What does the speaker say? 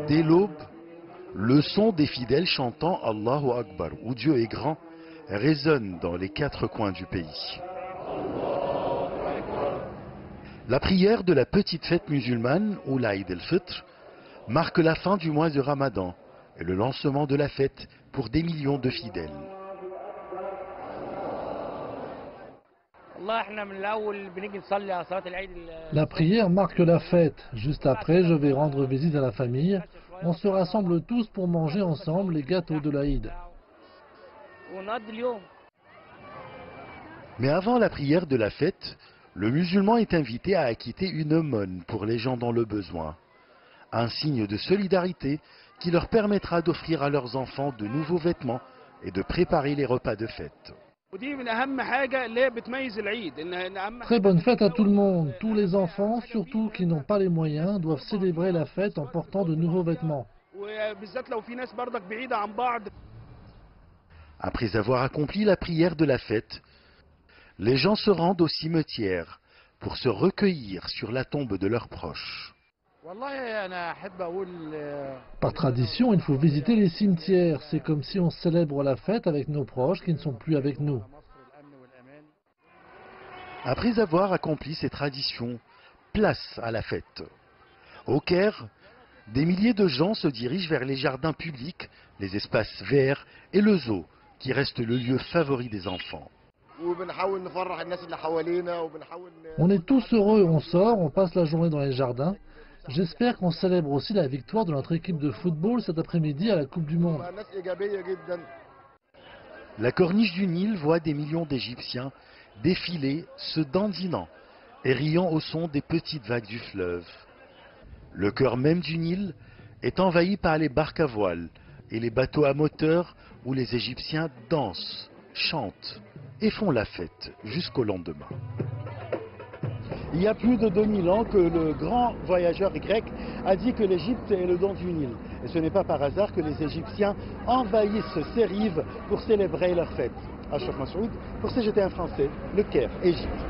Dès l'aube, le son des fidèles chantant Allahu Akbar, où Dieu est grand, résonne dans les 4 coins du pays. La prière de la petite fête musulmane, ou l'Aïd el-Fitr, marque la fin du mois de Ramadan et le lancement de la fête pour des millions de fidèles. La prière marque la fête. Juste après, je vais rendre visite à la famille. On se rassemble tous pour manger ensemble les gâteaux de l'Aïd. Mais avant la prière de la fête, le musulman est invité à acquitter une aumône pour les gens dans le besoin. Un signe de solidarité qui leur permettra d'offrir à leurs enfants de nouveaux vêtements et de préparer les repas de fête. Très bonne fête à tout le monde. Tous les enfants, surtout qui n'ont pas les moyens, doivent célébrer la fête en portant de nouveaux vêtements. Après avoir accompli la prière de la fête, les gens se rendent au cimetière pour se recueillir sur la tombe de leurs proches. Par tradition, il faut visiter les cimetières. C'est comme si on célèbre la fête avec nos proches qui ne sont plus avec nous. Après avoir accompli ces traditions, place à la fête. Au Caire, des milliers de gens se dirigent vers les jardins publics, les espaces verts et le zoo, qui reste le lieu favori des enfants. On est tous heureux, on sort, on passe la journée dans les jardins. J'espère qu'on célèbre aussi la victoire de notre équipe de football cet après-midi à la Coupe du Monde. La corniche du Nil voit des millions d'Égyptiens défiler, se dandinant et riant au son des petites vagues du fleuve. Le cœur même du Nil est envahi par les barques à voile et les bateaux à moteur où les Égyptiens dansent, chantent et font la fête jusqu'au lendemain. Il y a plus de 2000 ans que le grand voyageur grec a dit que l'Égypte est le don du Nil. Et ce n'est pas par hasard que les Égyptiens envahissent ces rives pour célébrer leur fête. Ashraf Massoud, pour CGT1 français, Le Caire, Égypte.